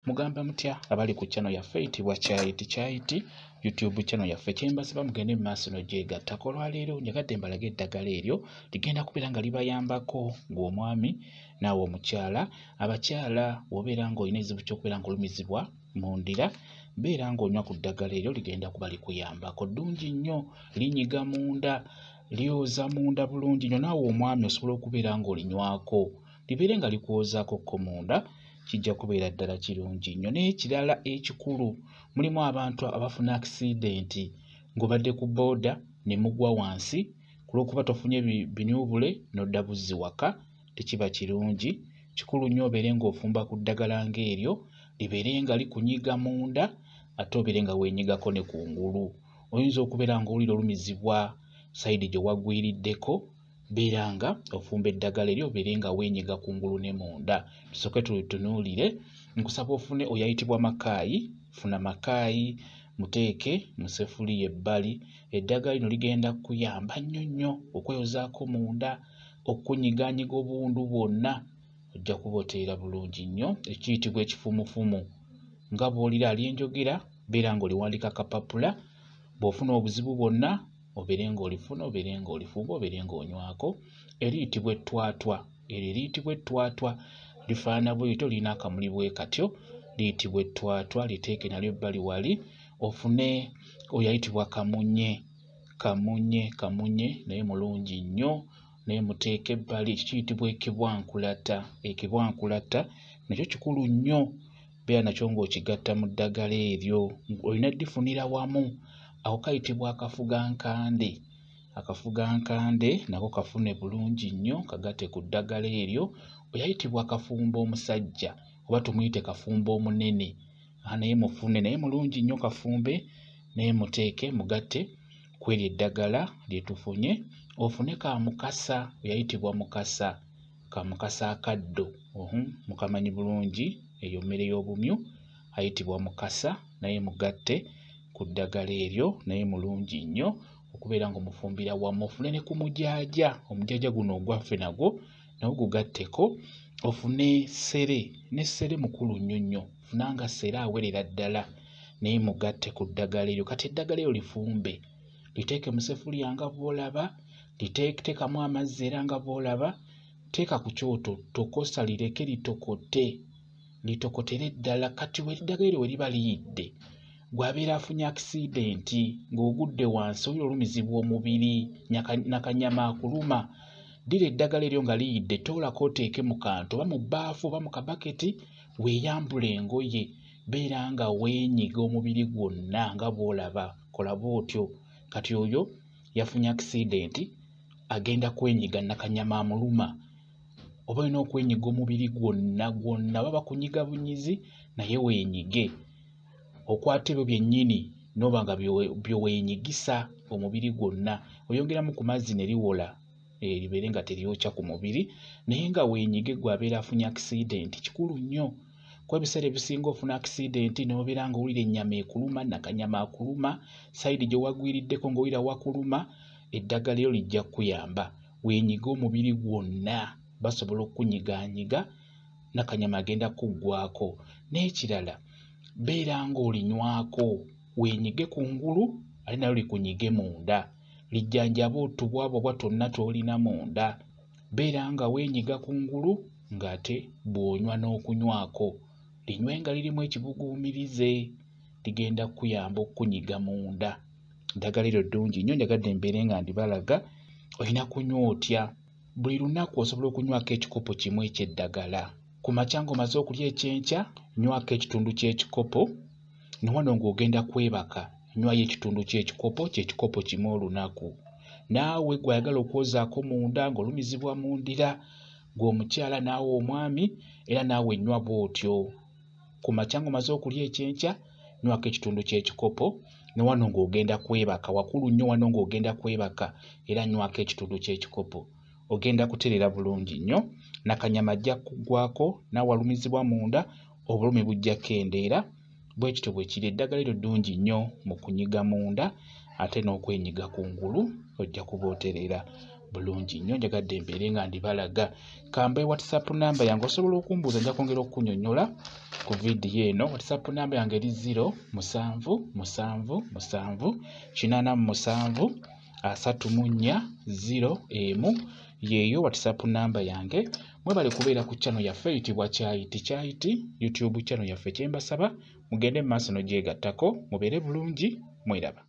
Mugamba mutya abali ku channel yaffe eyitibwa Kyayiti YouTube channel yaffe kyembasiba mugende mu maaso n'ogyegattako. Olwaleero njagadde mbalaga eddagala eryo ligenda kubeera nga libayambako ng'omwami naawe omukyala. Abakyala bw'obeera ng'olina ekizibu ky'okubeera ng'olumizibwa mu ndira, beera ng'onywa ku ddagala eryo ligenda kuba likuyambako. Ddungi nnyo, linyiga munda, lyoza munda bulungi nnyo. Naawe omwami osobola okubeera ng'olinywako libeere nga likuwozaako munda, kijja kubeera ddala kirungi nnyo. N'ekirala ekikulu, mulimu abantu abafuna akisidenti ng'obadde ku booda ne mugwa wansi ku lw'okuba tofunye binyuubule n'odda buzzi waka, tekiba kirungi. Kikulu nnyo obeere ng'ofumba ku ddagala ng'eryo, libeere nga likunyiga munda ate obeere nga weenyigako ne kungulu. Oyinza okubeera ng'owulira olumizibwa sayidi gye waggwiriddeko, beera nga ofumba eddagala eryo obeere nga weenyiga kungulu ne munda. Tusooke tulitunuulire. Nkusaba ofune oyayitibwa Makayi. Funa Makayi muteeke mu seffuliya ebbali. Eddagala lino ligenda kuyamba nnyo nnyo okweyozaako munda, okunyiganyiga obuwundu bwonna, ojja kuba oteera bulungi nnyo. Ekiyitibwa ekifumufumu. Nga bw'olira alyenjogera, beera ng'oliwandiika akapapula. Bw'ofuna obuzibu bwonna obeere ng'olifuna, obeere ng'olifumba, obeere ng'onywako. Eriyitibwa ettwatwa. Eryo eriyitibwa ettwatwa lifaanana bw'etyo, lirina akamuli bwe katyo, liyitibwa ettwatwa. Liteeke nalyo ebbali wali. Ofune oyayitibwa Kamunye. Kamunye naye mulungi nnyo, naye muteeke ebbali. Kiyitibwa Ekibwankulata. Ekibwankulata nakyo kikulu nnyo, beera nakyo ng'okigatta mu ddagala eryo. Olina ddifunira wamu. Ako kayitibwa Akafugankande. Akafugankande nako kafune bulungi nnyo, kagatte ku ddagala eryo. Oyayitibwa Kafumbe Omusajja oba tumuyite Kafumbe Omunene. Naye mufune, naye mulungi nnyo Kafumbe, naye muteeke mugatte ku eryo eddagala lye tufunye. Ofune ka Mukasa. Oyayitibwa Mukasa. Ka Mukasa akaddo. Mukamanyi bulungi, eyo mmere y'obumyu, ayitibwa Mukasa, naye mugatte ku ddagala eryo, naye mulungi nnyo okubeera ng'omufumbira wamu. Ofune ne ku mujaja. Omujaja guno ogwaffe nagwo gugatteko. Ofune Ssere. Ne Ssere mukulu nnyo nnyo. Funanga Ssere awerera ddala, naye mugatte ku ddagala eryo. Kati eddagala eryo lifumbe, liteeke mu seffuliya nga bw'olaba, teekamu amazzi era nga bw'olaba, teeka ku kyoto, tokosa, lireke litokote, litokotere ddala. Kati eddagala eryo we liba liyidde, gw'abeera afunye akisidenti ng'ogudde wansi, oyina olumizibwa omubiri, nakanyama akuluma, ddira eddagala eryo nga liyidde, toolako oteeke mu kantu oba mu bbaafu oba mu kabaketi, weeyambule engoye, beera nga weenyiga omubiri gwonna nga bw'olaba. Kola bw'otyo. Kati oyo yafunye akisidenti, agenda kwenyiga nakanyama amuluma. Oba olina okwenyiga omubiri gwonna oba bakunyiga bunyizi, naye weenyige. Okwata ebyo byennyini n'oba nga by'oweenyigisa omubiri gwonna. Oyongeramu ku mazzi ne liwola, libeere nga teryokya ku mubiri, naye nga weenyige gw'abeera afunye akisidenti. Kikulu nnyo. Kuba ebiseera ebisinga ofuna akisidenti n'obeera ng'owulira ennyama ekuluma, nakanyama akuluma, sayidi gye waggwiriddeko ng'owulira wakuluma, eddagala eryo lijja kukuyamba. Weenyige omubiri gwonna, basobola okukunyiganyiga, nakanyama agenda kuggwako. N'ekirala, beera ng'olinywako, weenyige kungulu ate nalyo likunyige munda, lijjanjaba otubwabwa bwa twonna tw'olina munda. Beera nga weenyiga kungulu ng'ate bw'onywa n'okunywako, linywe nga lirimu ekibuguumirize, ligenda kukuyamba okukunyiga munda. Eddagala eryo ddungi nnyo, njagadde mbeere nga ndibalaga. Olina kunywa otya? Buli lunaku osobola okunywako ekikopo kimu eky'eddagala. Ku makya ng'omaze okulya ekyenkya, nywako ekitundu ky'ekikopo, ne wano ng'ogenda kwebaka, nywayo ekitundu ky'ekikopo, ky'ekikopo kimu olunaku. Naawe gw'ayagala okwozaako munda ng'olumizibwa mu ndira, gw'omukyala naawe omwami, era naawe nnywa bw'otyo. Ku makya ng'omaze okulya ekyenkya, nywako ekitundu ky'ekikopo, ne wano ng'ogenda kwebaka, wakulu nnyo wano ng'ogenda kwebaka, era nywako ekitundu ky'ekikopo. Ogenda kutereera bulungi nnyo, nakanyama ajja kuggwako, naawe walumizibwa munda, obulumi bujja kendeera. Bwe kityo bwe kiri. Eddagala eryo ddungi nnyo mu kunyiga munda ate n'okwenyiga kungulu, ojja kuba otereera. bulungi nnyo. Njagadde mbeere nga ndibalaga. Kambe WhatsApp namba yange osobola okumbuuza, nja kwongera okunyonnyola ku vidiyo eno. WhatsApp namba yange eri 07777873401 yeeyo WhatsApp namba yange. Mwebale kubeera ku channel yaffe eyitibwa Kyayiti YouTube channel yaffe. Kyembasaba mugende mu maaso n'ogyegattako, mubeere bulungi, mweraba.